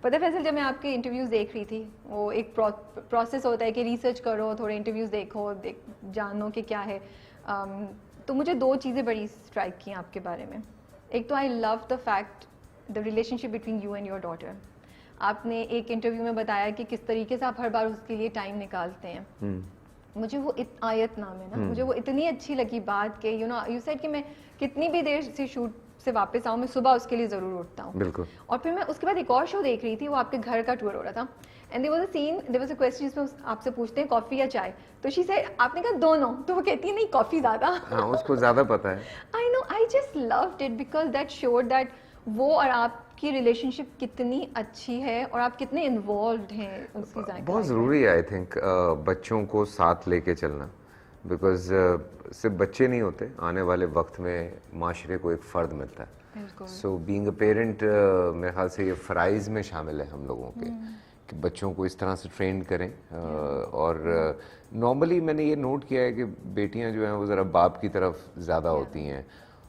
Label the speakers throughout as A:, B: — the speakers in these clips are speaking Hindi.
A: पता है फैसल, जब मैं आपके इंटरव्यूज़ देख रही थी, वो एक प्रोसेस होता है कि रिसर्च करो, थोड़े इंटरव्यूज़ देखो, जानो कि क्या है। तो मुझे दो चीज़ें बड़ी स्ट्राइक की आपके बारे में। एक तो I love the fact the relationship between you and your daughter. आपने एक इंटरव्यू में बताया कि किस तरीके से आप हर बार उसके लिए टाइम निकालते हैं। मुझे वो आयत नाम है ना, मुझे वो इतनी अच्छी लगी बात कि यू सेड कि मैं कितनी भी देर से शूट से वापस आऊँ, मैं सुबह उसके लिए ज़रूर उठता हूँ।
B: बिल्कुल।
A: और फिर मैं उसके बाद एक और शो देख रही थी, वो आपके घर का टूर हो रहा था, and there was a scene, there was a question जिसमें आपसे पूछते हैं कॉफ़ी या चाय, तो शी सेड, आपने कहा दोनों, तो वो कहती है नहीं कॉफ़ी ज़्यादा।
B: हाँ, उसको ज़्यादा पता है।
A: I know, I just loved it because that showed that वो और आपकी रिलेशनशिप कितनी अच्छी है और आप कितने इन्वॉल्व्ड हैं उसकी ज़ायका।
B: बहुत ज़रूरी है आई थिंक बच्चों को साथ लेके चलना, बिकॉज सिर्फ बच्चे नहीं होते, आने वाले वक्त में माशरे को एक फ़र्द मिलता है। सो बीइंग अ पेरेंट मेरे ख्याल से ये फ़राइज़ में शामिल है हम लोगों के कि बच्चों को इस तरह से ट्रेन करें। और नॉर्मली मैंने ये नोट किया है कि बेटियां जो हैं वो ज़रा बाप की तरफ ज़्यादा होती हैं।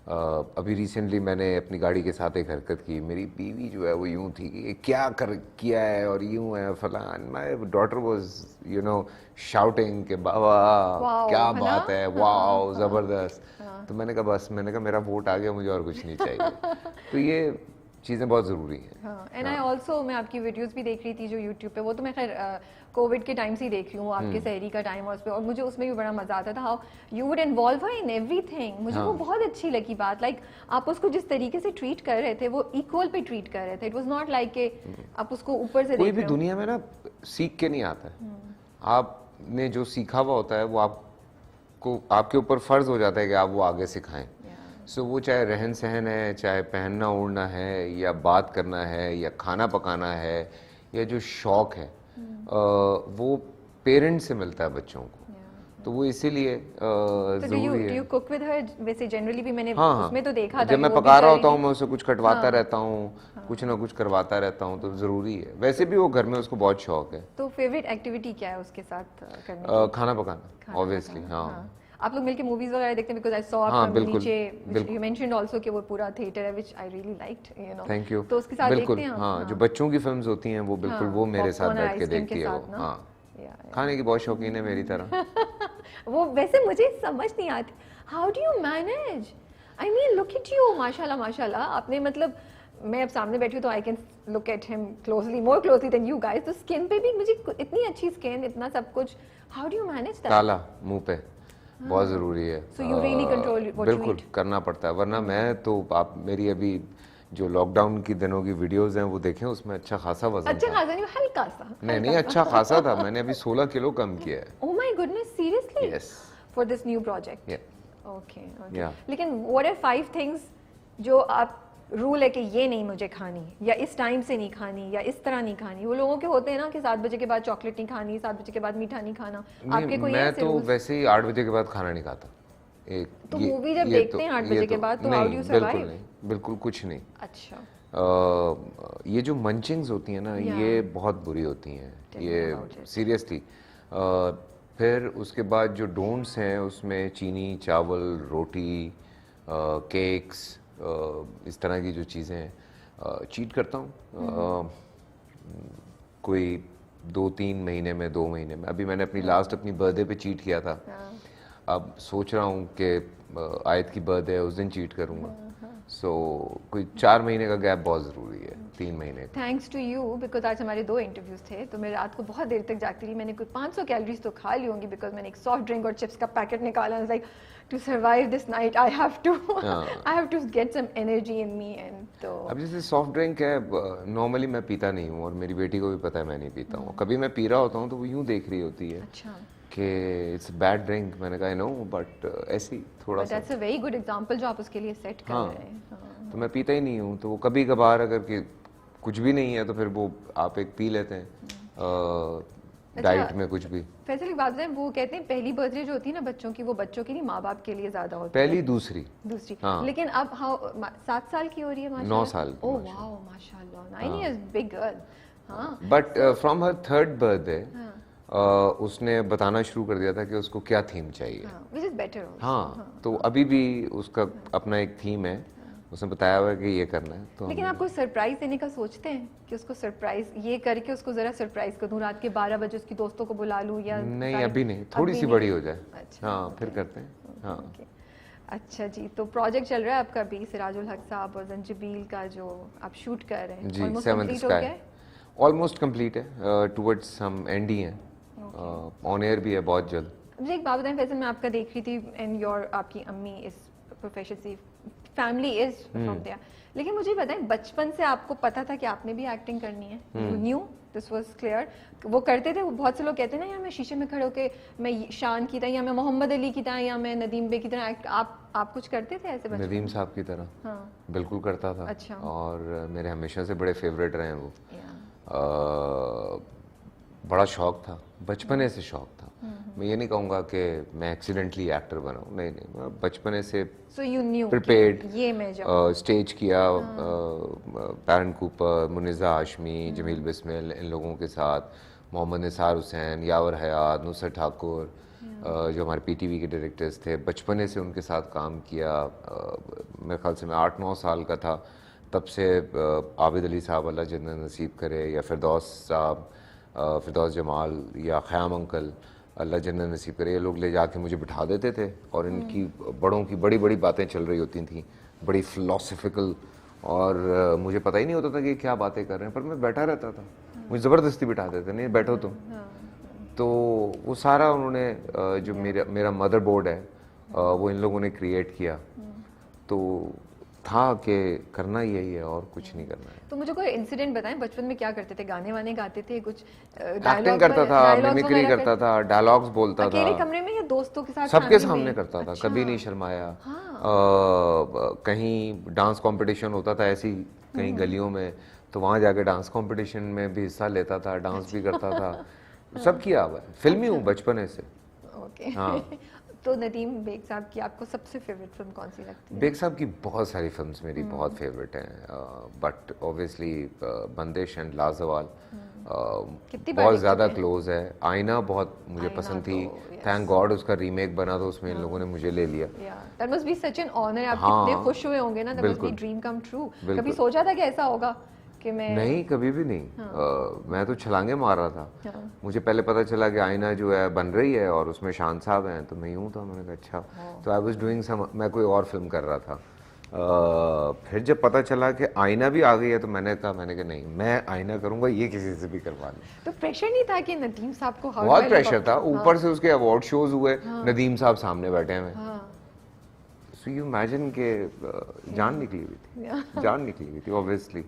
B: अभी रिसेंटली मैंने अपनी गाड़ी के साथ एक हरकत की, मेरी बीवी जो है वो यूं थी कि क्या कर किया है और यूं है फलान, my daughter was you know shouting कि बाबा क्या बात है, वाओ ज़बरदस्त। तो मैंने कहा बस, मैंने कहा मेरा वोट आ गया, मुझे और कुछ नहीं चाहिए। तो ये चीज़ें बहुत ज़रूरी हैं।
A: एंड आई ऑल्सो, मैं आपकी वीडियोस भी देख रही थी जो यूट्यूब पे, वो तो मैं खैर कोविड के टाइम से ही देख रही हूँ, आपके सहरी का टाइम और उस पर, और मुझे उसमें भी बड़ा मजा आता था how you would involve her in everything. मुझे वो बहुत अच्छी लगी बात, लाइक आप उसको जिस तरीके से ट्रीट कर रहे थे वो इक्वल पे ट्रीट कर रहे थे। इट वाज नॉट लाइक कि आप उसको ऊपर से
B: कोई भी दुनिया में ना सीख के नहीं आता है। आपने जो सीखा हुआ होता है वो आपको, आपके ऊपर फर्ज हो जाता है कि आप वो आगे सिखाएं। सो वो चाहे रहन सहन है, चाहे पहनना ओढ़ना है, या बात करना है, या खाना पकाना है, या जो शौक है वो पेरेंट से मिलता है बच्चों को। तो वो इसीलिए जरूरी है।
A: यू कुक विद हर वैसे जनरली भी मैंने
B: हाँ,
A: उसमें तो देखा था
B: जब मैं पका रहा होता हूँ मैं उसे कुछ कटवाता रहता हूँ, कुछ ना कुछ करवाता रहता हूँ, तो ज़रूरी है। वैसे भी वो घर में उसको बहुत शौक है।
A: तो फेवरेट एक्टिविटी क्या है उसके साथ करने
B: खाना पकाना ऑब्वियसली। हाँ,
A: आप लोग मिलके मूवीज वगैरह देखते हैं? बिकॉज़ आई सॉ फ्रॉम नीचे यू मेंशनड आल्सो कि वो पूरा थिएटर है, which I really liked, you know.
B: Thank you.
A: तो उसके साथ देखते हैं।
B: हाँ, जो बच्चों की फिल्म्स होती हैं वो बिल्कुल वो मेरे साथ बैठ के देखती है वो। हाँ, खाने की बहुत शौकीन है मेरी तरह।
A: वो वैसे मुझे समझ नहीं आती, how do you manage? I mean look at you, माशाल्लाह माशाल्लाह। आपने मतलब, मैं अब सामने बैठी हूँ तो I can look at him closely, more closely than you guys. तो स्किन पे भी मुझे इतनी अच्छी स्किन, इतना सब कुछ, how do you manage that?
B: काला मुंह पे बहुत ज़रूरी है।
A: So you really control what you
B: बिल्कुल
A: eat?
B: करना पड़ता है, वरना मैं तो, आप मेरी अभी जो लॉकडाउन की दिनों की वीडियोस हैं वो देखें, उसमें अच्छा खासा वजन
A: अच्छा
B: था।
A: खासा नहीं, हल्का सा।
B: नहीं, अच्छा खासा था। मैंने अभी 16 किलो कम किया है।
A: Oh my goodness, seriously?
B: Yes.
A: For this new project?
B: Yeah.
A: Okay.
B: Yeah.
A: लेकिन what are 5 things जो आप रूल है कि ये नहीं मुझे खानी, या इस टाइम से नहीं खानी, या इस तरह नहीं खानी? वो लोगों के होते हैं ना कि 7 बजे के बाद चॉकलेट नहीं खानी, 7 बजे के बाद मीठा नहीं खाना। आपके कोई
B: मैं
A: ऐसे
B: तो
A: rules?
B: वैसे ही 8 बजे के बाद खाना नहीं खाता।
A: तो मूवी जब देखते हैं 8 बजे के बाद, तो हाउ डू यू सर्वाइव?
B: बिल्कुल नहीं, बिल्कुल कुछ नहीं।
A: अच्छा।
B: ये जो मंचिंग्स होती हैं ना, ये बहुत बुरी होती हैं, ये सीरियसली। फिर उसके बाद जो डोंट्स हैं उसमें चीनी, चावल, रोटी, केक्स, इस तरह की जो चीज़ें हैं। चीट करता हूँ कोई 2-3 महीने में, 2 महीने में। अभी मैंने अपनी लास्ट अपनी बर्थडे पे चीट किया था। अब सोच रहा हूँ कि आयत की बर्थडे है, उस दिन चीट करूँगा। सो कोई 4 महीने का गैप बहुत ज़रूरी है, 3 महीने का।
A: थैंक्स टू यू, बिकॉज आज हमारे 2 इंटरव्यूज थे, तो मैं रात को बहुत देर तक जागती रही। मैंने कोई 500 कैलोरीज तो खा ली होंगी, बिकॉज मैंने एक सॉफ्ट ड्रिंक और चिप्स का पैकेट निकाला। Like to survive this night I have to get some energy in me. And तो
B: अब जैसे सॉफ्ट ड्रिंक है, नॉर्मली मैं पीता नहीं हूँ, और मेरी बेटी को भी पता है मैं नहीं पीता हूँ। कभी मैं पी रहा होता हूँ तो वो यूँ देख रही होती है कि इट्स बैड ड्रिंक। मैंने कहा नो, बट ऐसी थोड़ा सा।
A: That's a very good example जो आप उसके लिए सेट कर रहे हैं।
B: तो मैं पीता ही नहीं हूँ, तो वो कभी कभार अगर कि कुछ भी नहीं है तो फिर वो आप एक पी लेते हैं डाइट में कुछ भी।
A: फैसल एक बात बताएं, वो कहते हैं पहली बर्थडे जो होती है ना बच्चों की, वो बच्चों की नहीं, माँ बाप के लिए ज्यादा होती है।
B: पहली दूसरी।
A: हाँ। लेकिन अब 7 साल की हो रही है माशाल्लाह।
B: 9 साल की।
A: ओह वाओ माशाल्लाह, 9 इयर्स, बिग गर्ल। हाँ।
B: But from her 3rd birthday उसने बताना शुरू कर दिया था कि उसको क्या थीम चाहिए।
A: Which is better.
B: हाँ, तो अभी भी उसका अपना एक थीम है, उसने बताया हुआ है कि ये करना है। तो
A: लेकिन आप कोई सरप्राइज देने का सोचते हैं कि उसको सरप्राइज ये करके उसको जरा सरप्राइज कर दूं, रात के 12 बजे उसकी दोस्तों को बुला लूं, या
B: नहीं अभी नहीं, थोड़ी सी बड़ी हो जाए।
A: अच्छा,
B: हाँ फिर करते हैं। हाँ
A: अच्छा जी, तो प्रोजेक्ट चल रहा है आपका अभी सिराजुल हक साहब और जंजीबील का जो आप शूट कर रहे हैं,
B: जी,
A: ऑलमोस्ट
B: सेवंथ
A: कंप्लीट हो गया
B: स्काई
A: है?
B: ऑलमोस्ट कंप्लीट है, टुवर्ड्स हम एंड ही हैं, ऑन एयर भी है बहुत जल्द।
A: मुझे एक बात बताएं, वैसे मैं आपका देख रही थी एंड योर आपकी अम्मी इस प्रोफेशन से, फैमिली इज फ्रॉम देयर, लेकिन मुझे बताएं बचपन से आपको पता था कि आपने भी एक्टिंग करनी है? You new this was clear? वो करते थे, वो बहुत से लोग कहते हैं ना यार मैं शीशे में खड़े होके मैं शान की तरह, या मैं मोहम्मद अली की तरह, या मैं नदीम बे की तरह एक्ट, आप कुछ करते थे ऐसे बचपन में?
B: नदीम साहब की तरह
A: हाँ,
B: बिल्कुल करता था।
A: अच्छा।
B: और मेरे हमेशा से बड़े फेवरेट रहे हैं वो।
A: या
B: बड़ा शौक था, बचपने से शौक था। मैं ये नहीं कहूँगा कि मैं एक्सीडेंटली एक्टर बना हूँ, नहीं नहीं, मैं बचपने से
A: सो यू न्यू
B: प्रिपेयर्ड,
A: ये मैं जाऊँ।
B: स्टेज किया, पैरन कूपर, मुनिज़ा हाशमी, जमील बिस्मिल, इन लोगों के साथ, मोहम्मद निसार हुसैन, यावर हयात, नुसरत ठाकुर, जो हमारे पीटीवी के डायरेक्टर्स थे, बचपने से उनके साथ काम किया। मेरे ख्याल से मैं 8-9 साल का था तब से आबिद अली साहब अल्लाह जन्नत नसीब करे, या फिरदौस साहब, फिरदौस जमाल, या ख़याम अंकल अल्लाह जन्नत नसीब करे, ये लोग ले जाके मुझे बिठा देते थे और इनकी बड़ों की बड़ी बड़ी बातें चल रही होती थी, बड़ी फ़िलासफ़िकल, और मुझे पता ही नहीं होता था कि क्या बातें कर रहे हैं, पर मैं बैठा रहता था, मुझे ज़बरदस्ती बिठा देते, नहीं बैठो तुम। तो वो सारा उन्होंने जो मेरा मदर बोर्ड है वो इन लोगों ने क्रिएट किया, तो था कि करना यही है और कुछ नहीं करना है।
A: तो मुझे कोई इंसिडेंट बताएं, बचपन में क्या करते थे? गाने वाने गाते थे कुछ?
B: एक्टिंग करता था, मिमिक्री करता था, डायलॉग्स बोलता था।
A: अकेले कमरे में या दोस्तों के साथ?
B: सबके सामने करता था, कभी नहीं शर्माया।
A: हाँ।
B: कहीं डांस कंपटीशन होता था ऐसी कहीं गलियों में, तो वहाँ जाके डांस कंपटीशन में भी हिस्सा लेता था, डांस भी करता था, सब किया हुआ है। फिल्मी हूँ बचपने से।
A: ओके।
B: हाँ।
A: तो नदीम बेग साहब की आपको सबसे फेवरेट फिल्म कौन सी लगती है?
B: बेग साहब की बहुत सारी फिल्म्स मेरी बहुत फेवरेट हैं, बट ऑब्वियसली बंदिश एंड लाजवाल
A: कितनी बार
B: बहुत
A: देख
B: ज़्यादा
A: चुके हैं?
B: क्लोज है। आईना बहुत मुझे
A: आईना
B: पसंद थी,
A: तो, yes.
B: थैंक गॉड उसका रीमेक बना तो उसमें इन लोगों ने मुझे ले लिया।
A: That must be such an honour. आप
B: हाँ,
A: कितने खुश हुए होंगे ना, दैट मस्ट बी
B: बिल्कुल।
A: Dream come true.
B: बिल्कुल।
A: कभी सोचा था कि ऐसा होगा कि मैं?
B: नहीं, कभी भी नहीं। मैं तो छलांगे मार रहा था।
A: हाँ।
B: मुझे पहले पता चला कि आईना जो है बन रही है और उसमें शान साहब हैं, तो मैं यूँ था, मैंने कहा अच्छा, तो आई वाज डूइंग सम, मैं कोई और फिल्म कर रहा था। फिर जब पता चला कि आईना भी आ गई है, तो मैंने कहा नहीं, मैं आईना करूंगा, ये किसी से भी करवा लूं।
A: तो प्रेशर नहीं था कि नदीम साहब को
B: बहुत प्रेशर था, ऊपर से उसके अवार्ड शोज हुए, नदीम साहब सामने बैठे हैं, सो यू इमेजिन के जान निकली हुई थी, जान निकली हुई थी ऑब्वियसली।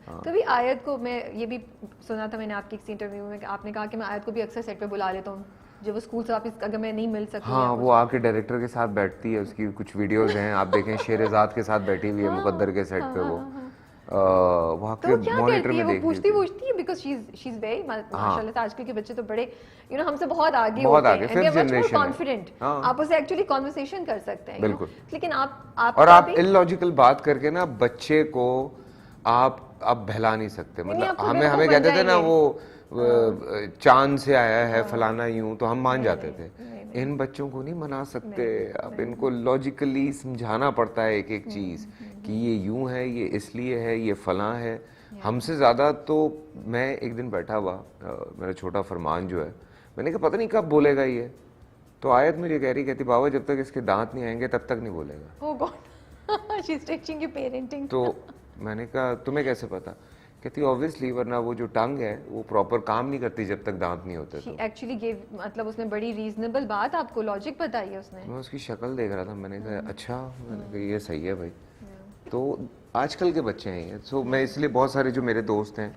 A: कभी आयत को, मैं ये भी सुना था मैंने आपकी किसी इंटरव्यू में कि आपने कहा कि मैं आयत को भी अक्सर सेट पे बुला लेता हूँ जब वो स्कूल से वापस, अगर मैं नहीं मिल सकती।
B: हाँ, वो आके डायरेक्टर के साथ बैठती है, उसकी कुछ वीडियोस हैं, आप देखें शेरजाद के साथ बैठी हुई है मुकद्दर के सेट पे, वो वहाँ के मॉनिटर में देख
A: पूछती है बिकॉज़ शी इज वेरी माशाल्लाह से आजकल के बच्चे तो बड़े हमसे बहुत आगे
B: बहुत
A: होते
B: आगे,
A: हैं,
B: फिफ्थ जनरेशन
A: कॉन्फिडेंट, आप उससे एक्चुअली कन्वर्सेशन कर सकते हैं।
B: बिल्कुल।
A: लेकिन
B: और आप इलॉजिकल बात करके ना बच्चे को आप बहला नहीं सकते, मतलब हमें कहते थे ना वो चांद से आया है फलाना, यूं तो हम मान जाते थे। इन बच्चों को नहीं मना सकते, अब इनको लॉजिकली समझाना पड़ता है एक एक चीज कि ये यूं है, ये इसलिए है, ये फलां है। हमसे ज्यादा तो मैं एक दिन बैठा हुआ, मेरा छोटा फरमान जो है, मैंने कहा पता नहीं कब बोलेगा ये, तो आयत मुझे कह रही, कहती बाबा जब तक इसके दांत नहीं आएंगे तब तक नहीं बोलेगा।
A: Oh god, she is teaching you parenting.
B: तो मैंने कहा तुम्हें कैसे पता? कहती ऑब्वियसली, वरना वो जो टंग है वो प्रॉपर काम नहीं करती जब तक दांत नहीं होते। तो
A: एक्चुअली गिव, मतलब उसने बड़ी रीजनेबल बात आपको, लॉजिक बताई है उसने।
B: मैं उसकी शक्ल देख रहा था, मैंने कहा अच्छा, मैंने कहा ये सही है भाई। तो आजकल के बच्चे हैं ये, सो मैं इसलिए बहुत सारे जो मेरे दोस्त हैं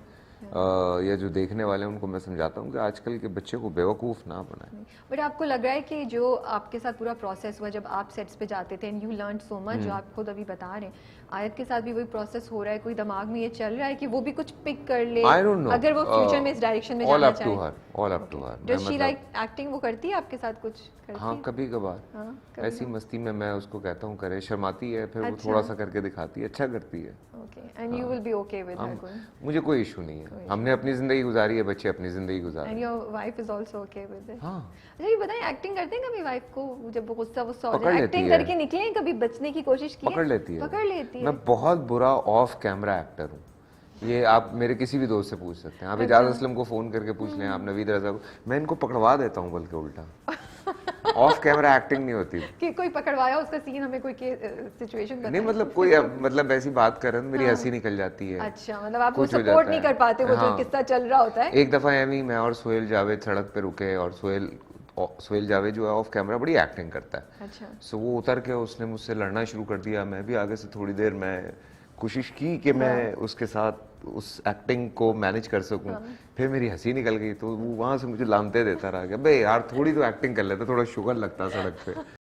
B: या जो देखने वाले हैं उनको मैं समझाता हूँ कि आजकल के बच्चे को बेवकूफ़ ना बनाएं।
A: बट आपको लग रहा है कि जो आपके साथ पूरा प्रोसेस हुआ जब आप सेट्स पे जाते थे and you learn so much, जो आप खुद अभी बता रहे हैं, आयत के साथ भी वही प्रोसेस हो रहा है? कोई दिमाग में ये चल रहा है कि वो भी कुछ पिक कर ले,
B: I don't know.
A: अगर वो फ्यूचर में इस डायरेक्शन में जाना चाहे?
B: All up to her.
A: Does she like acting? वो करती है आपके साथ कुछ?
B: हाँ, कभी कभार ऐसी मस्ती में मैं उसको कहता हूँ करे, शर्माती है, फिर वो थोड़ा सा करके दिखाती है, अच्छा करती है।
A: Okay, and you will be okay with her?
B: मुझे कोई इशू नहीं है, हमने अपनी जिंदगी गुजारी है, बच्चे अपनी जिंदगी गुजारे।
A: And your wife is also okay with it?
B: हाँ।
A: अच्छा ये बताएं, एक्टिंग करते हैं कभी वाइफ को जब वो गुस्सा हो
B: पकड़
A: जाए,
B: लेती
A: एक्टिंग
B: है।
A: करके निकले, कभी बचने की कोशिश की है?
B: पकड़ लेती है,
A: पकड़ लेती आती है?
B: मैं बहुत बुरा ऑफ कैमरा एक्टर हूँ। ये आप मेरे किसी भी दोस्त से पूछ सकते हैं। आप एजाज असलम को फोन करके पूछ लें, आप नवीद रजा को, मैं इनको पकड़वा देता हूँ बल्कि उल्टा। ऑफ कैमरा एक्टिंग नहीं होती
A: कि कोई पकड़वाया उसका सीन, हमें कोई सिचुएशन
B: नहीं, मतलब कोई मतलब ऐसी बात कर रहे हैं मेरी हंसी निकल जाती है।
A: अच्छा, मतलब आप वो
B: कुछ हो
A: सपोर्ट
B: जाता
A: नहीं
B: है।
A: कर पाते वो जो
B: हाँ।
A: किस्सा चल रहा होता है।
B: एक दफा एमी मैं और सोहेल जावेद सड़क पे रुके और सोहेल जावेद जो है ऑफ कैमरा बड़ी एक्टिंग करता है।
A: अच्छा।
B: सो वो उतर के उसने मुझसे लड़ना शुरू कर दिया। मैं भी आगे से थोड़ी देर मैं कोशिश की कि मैं उसके साथ उस एक्टिंग को मैनेज कर सकूं। फिर मेरी हंसी निकल गई तो वो वहां से मुझे लानते देता रहा कि बे यार थोड़ी तो एक्टिंग कर लेते, थोड़ा शुगर लगता सड़क पे।